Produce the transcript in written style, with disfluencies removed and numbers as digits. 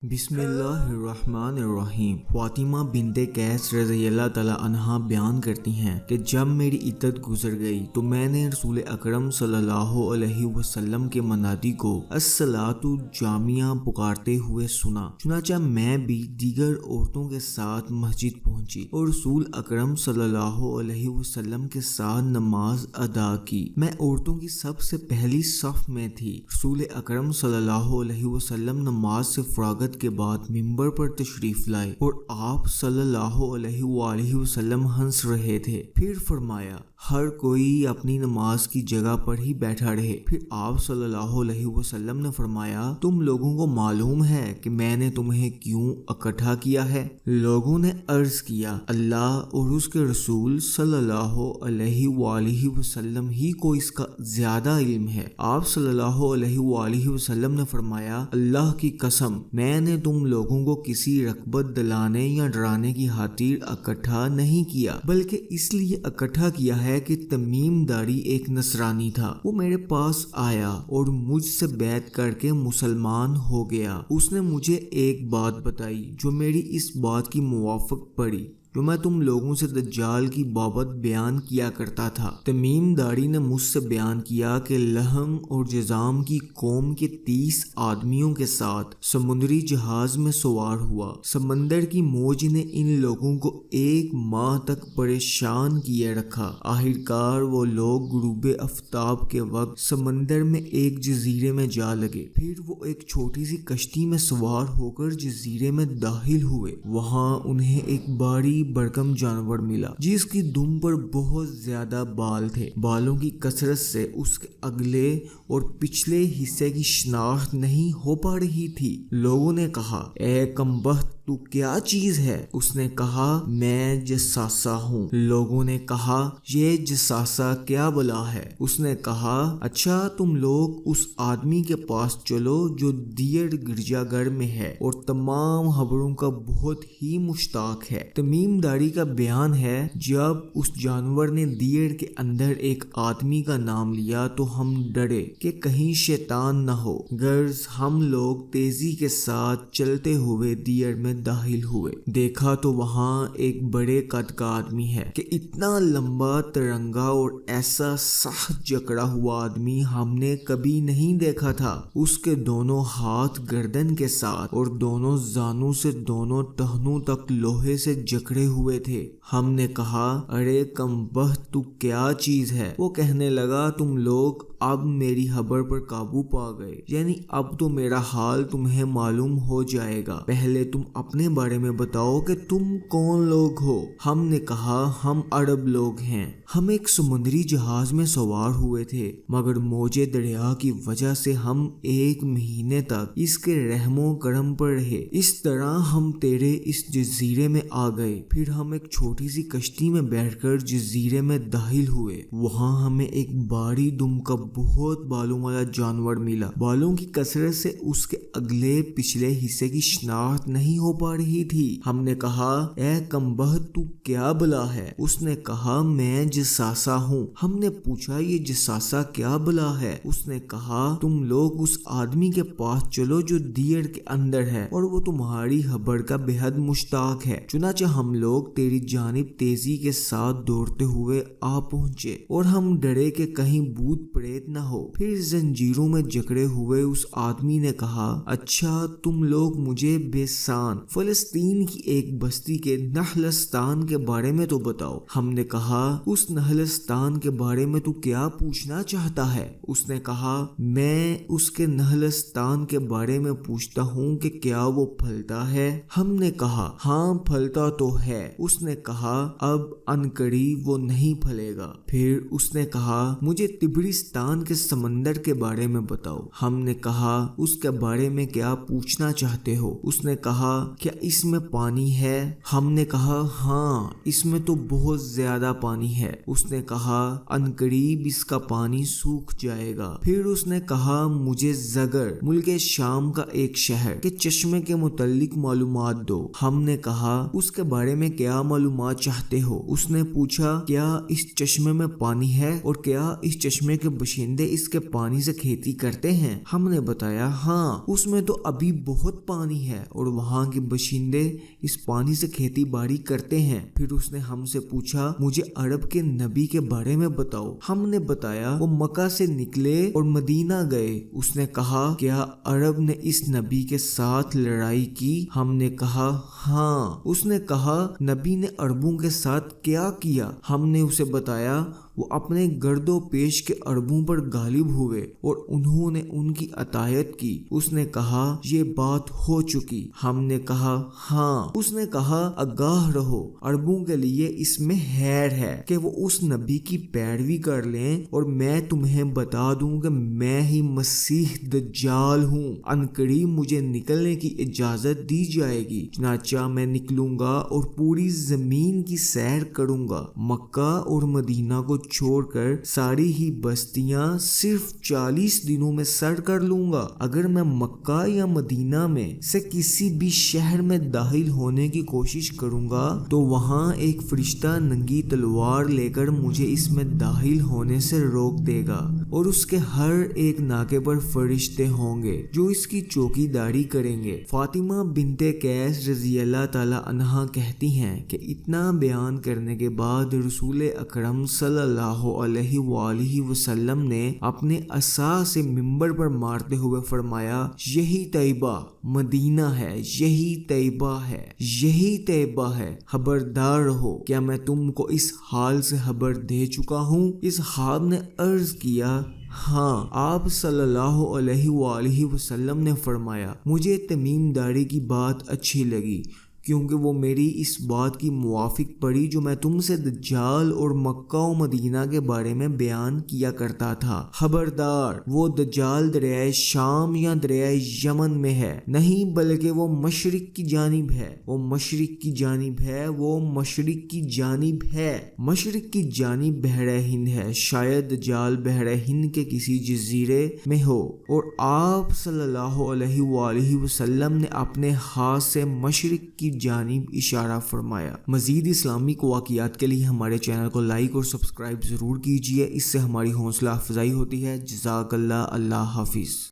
بسم اللہ الرحمن الرحیم۔ فاطمہ بنت قیس رضی اللہ تعالی عنہا بیان کرتی ہیں کہ جب میری عدت گزر گئی تو میں نے رسول اکرم صلی اللہ علیہ وسلم کے منادی کو الصلاۃ جامعہ پکارتے ہوئے سنا۔ چنانچہ میں بھی دیگر عورتوں کے ساتھ مسجد پہنچی اور رسول اکرم صلی اللہ علیہ وسلم کے ساتھ نماز ادا کی۔ میں عورتوں کی سب سے پہلی صف میں تھی۔ رسول اکرم صلی اللہ علیہ وسلم نماز سے فراغت کے بعد منبر پر تشریف لائے اور آپ صلی اللہ علیہ وآلہ وسلم ہنس رہے تھے۔ پھر فرمایا ہر کوئی اپنی نماز کی جگہ پر ہی بیٹھا رہے۔ پھر آپ صلی اللہ علیہ وسلم نے فرمایا تم لوگوں کو معلوم ہے کہ میں نے تمہیں کیوں اکٹھا کیا ہے؟ لوگوں نے عرض کیا اللہ اور اس کے رسول صلی اللہ علیہ وآلہ وسلم ہی کو اس کا زیادہ علم ہے۔ آپ صلی اللہ علیہ وآلہ وسلم نے فرمایا اللہ کی قسم میں نے تم لوگوں کو کسی رغبت دلانے یا ڈرانے کی خاطر اکٹھا نہیں کیا، بلکہ اس لیے اکٹھا کیا ہے کہ تمیم داری ایک نصرانی تھا۔ وہ میرے پاس آیا اور مجھ سے بیعت کر کے مسلمان ہو گیا۔ اس نے مجھے ایک بات بتائی جو میری اس بات کی موافق پڑی جو میں تم لوگوں سے دجال کی بابت بیان کیا کرتا تھا۔ تمیم داری نے مجھ سے بیان کیا کہ لہم اور جزام کی قوم کے 30 آدمیوں کے ساتھ سمندری جہاز میں سوار ہوا۔ سمندر کی موج نے ان لوگوں کو 1 ماہ تک پریشان کیے رکھا۔ آخرکار وہ لوگ غروب آفتاب کے وقت سمندر میں ایک جزیرے میں جا لگے۔ پھر وہ ایک چھوٹی سی کشتی میں سوار ہو کر جزیرے میں داخل ہوئے۔ وہاں انہیں ایک باری برکم جانور ملا جس کی دم پر بہت زیادہ بال تھے۔ بالوں کی کثرت سے اس کے اگلے اور پچھلے حصے کی شناخت نہیں ہو پا رہی تھی۔ لوگوں نے کہا اے کمبخت تو کیا چیز ہے؟ اس نے کہا میں جساسہ ہوں۔ لوگوں نے کہا یہ جساسہ کیا بلا ہے؟ اس نے کہا اچھا تم لوگ اس آدمی کے پاس چلو جو دیڑ گرجا گھر میں ہے اور تمام خبروں کا بہت ہی مشتاق ہے۔ تمیم داری کا بیان ہے جب اس جانور نے دیڑ کے اندر ایک آدمی کا نام لیا تو ہم ڈرے کہ کہیں شیطان نہ ہو، غرض ہم لوگ تیزی کے ساتھ چلتے ہوئے دیڑ میں داخل ہوئے۔ دیکھا تو وہاں ایک بڑے قد کا آدمی ہے کہ اتنا لمبا ترنگا اور ایسا سخت جکڑا ہوا آدمی ہم نے کبھی نہیں دیکھا تھا۔ اس کے دونوں ہاتھ گردن کے ساتھ اور دونوں زانوں سے دونوں ٹہنوں تک لوہے سے جکڑے ہوئے تھے۔ ہم نے کہا ارے کم بخت تو کیا چیز ہے؟ وہ کہنے لگا تم لوگ اب میری خبر پر قابو پا گئے، یعنی اب تو میرا حال تمہیں معلوم ہو جائے گا۔ پہلے تم اپنے بارے میں بتاؤ کہ تم کون لوگ ہو؟ ہم نے کہا ہم عرب لوگ ہیں۔ ہم ایک سمندری جہاز میں سوار ہوئے تھے مگر موجے دریا کی وجہ سے ہم 1 مہینے تک اس کے رحم و کرم پر رہے۔ اس طرح ہم تیرے اس جزیرے میں آ گئے۔ پھر ہم ایک چھوٹی سی کشتی میں بیٹھ کر جزیرے میں داخل ہوئے۔ وہاں ہمیں ایک باری دم کا بہت بالوں والا جانور ملا۔ بالوں کی کثرت سے اس کے اگلے پچھلے حصے کی شناخت نہیں ہو پا رہی تھی۔ ہم نے کہا اے کمبخت تو کیا بلا ہے؟ اس نے کہا میں جساسہ ہوں۔ ہم نے پوچھا یہ جساسہ کیا بلا ہے؟ اس نے کہا تم لوگ اس آدمی کے پاس چلو جو دیڑ کے اندر ہے اور وہ تمہاری خبر کا بے حد مشتاق ہے۔ چنانچہ ہم لوگ تیری جانب تیزی کے ساتھ دوڑتے ہوئے آ پہنچے اور ہم ڈرے کہ کہیں بھوت پریت نہ ہو۔ پھر زنجیروں میں جکڑے ہوئے اس آدمی نے کہا اچھا تم لوگ مجھے بیسان فلسطین کی ایک بستی کے نخلستان کے بارے میں تو بتاؤ۔ ہم نے کہا اس نخلستان کے بارے میں تو کیا پوچھنا چاہتا ہے؟ اس نے کہا میں اس کے نخلستان کے بارے میں پوچھتا ہوں کہ کیا وہ پھلتا ہے؟ ہم نے کہا ہاں پھلتا تو ہے۔ اس نے کہا اب عنقریب وہ نہیں پھلے گا۔ پھر اس نے کہا مجھے تبرستان کے سمندر کے بارے میں بتاؤ۔ ہم نے کہا اس کے بارے میں کیا پوچھنا چاہتے ہو؟ اس نے کہا کیا اس میں پانی ہے؟ ہم نے کہا ہاں اس میں تو بہت زیادہ پانی ہے۔ اس نے کہا عنقریب اس کا پانی سوکھ جائے گا۔ پھر اس نے کہا مجھے زگر ملک شام کا ایک شہر کے چشمے کے متعلق معلومات دو۔ ہم نے کہا اس کے بارے میں کیا معلومات چاہتے ہو؟ اس نے پوچھا کیا اس چشمے میں پانی ہے اور کیا اس چشمے کے باشندے باشندے اس کے پانی سے کھیتی کرتے ہیں؟ ہم نے بتایا ہاں، اس میں تو ابھی بہت پانی ہے اور وہاں کے باشندے اس پانی سے کھیتی باڑی کرتے ہیں۔ پھر اس نے ہم سے پوچھا مجھے عرب کے نبی کے بارے میں بتاؤ۔ ہم نے بتایا وہ مکہ سے نکلے اور مدینہ گئے۔ اس نے کہا کیا عرب نے اس نبی کے ساتھ لڑائی کی؟ ہم نے کہا ہاں۔ اس نے کہا نبی نے عربوں کے ساتھ کیا کیا؟ ہم نے اسے بتایا وہ اپنے گرد و پیش کے عربوں پر غالب ہوئے اور انہوں نے ان کی اطاعت کی۔ اس نے کہا یہ بات ہو چکی۔ ہم نے کہا ہاں۔ اس نے کہا آگاہ رہو، عربوں کے لیے اس میں خیر ہے کہ وہ اس نبی کی پیروی کر لیں، اور میں تمہیں بتا دوں کہ میں ہی مسیح دجال ہوں۔ عنقریب مجھے نکلنے کی اجازت دی جائے گی، چنانچہ میں نکلوں گا اور پوری زمین کی سیر کروں گا۔ مکہ اور مدینہ کو چھوڑ کر ساری ہی بستیاں صرف 40 دنوں میں سر کر لوں گا۔ اگر میں مکہ یا مدینہ میں سے کسی بھی شہر میں داخل ہونے کی کوشش کروں گا تو وہاں ایک فرشتہ ننگی تلوار لے کر مجھے اس میں داخل ہونے سے روک دے گا، اور اس کے ہر ایک ناکے پر فرشتے ہوں گے جو اس کی چوکی داری کریں گے۔ فاطمہ بنت قیس رضی اللہ تعالی عنہا کہتی ہیں کہ اتنا بیان کرنے کے بعد رسول اکرم صلی اللہ علیہ وآلہ وسلم نے اپنے عصا سے منبر پر مارتے ہوئے فرمایا یہی طیبہ مدینہ ہے، یہی طیبہ ہے، یہی طیبہ ہے، خبردار رہو، کیا میں تم کو اس حال سے خبر دے چکا ہوں؟ اس خواب نے عرض کیا ہاں۔ آپ صلی اللہ علیہ وآلہ وسلم نے فرمایا مجھے تمیم داری کی بات اچھی لگی، کیونکہ وہ میری اس بات کی موافق پڑی جو میں تم سے دجال اور مکہ و مدینہ کے بارے میں بیان کیا کرتا تھا۔ خبردار، وہ دجال دریائے شام یا دریائے یمن میں ہے نہیں، بلکہ وہ مشرق کی جانب ہے، وہ مشرق کی جانب ہے، وہ مشرق کی جانب ہے، مشرق کی جانب بحر ہند ہے، شاید دجال بحر ہند کے کسی جزیرے میں ہو۔ اور آپ صلی اللہ علیہ وآلہ وسلم نے اپنے ہاتھ سے مشرق کی جانب اشارہ فرمایا۔ مزید اسلامک واقعات کے لیے ہمارے چینل کو لائک اور سبسکرائب ضرور کیجیے، اس سے ہماری حوصلہ افزائی ہوتی ہے۔ جزاک اللہ، اللہ حافظ۔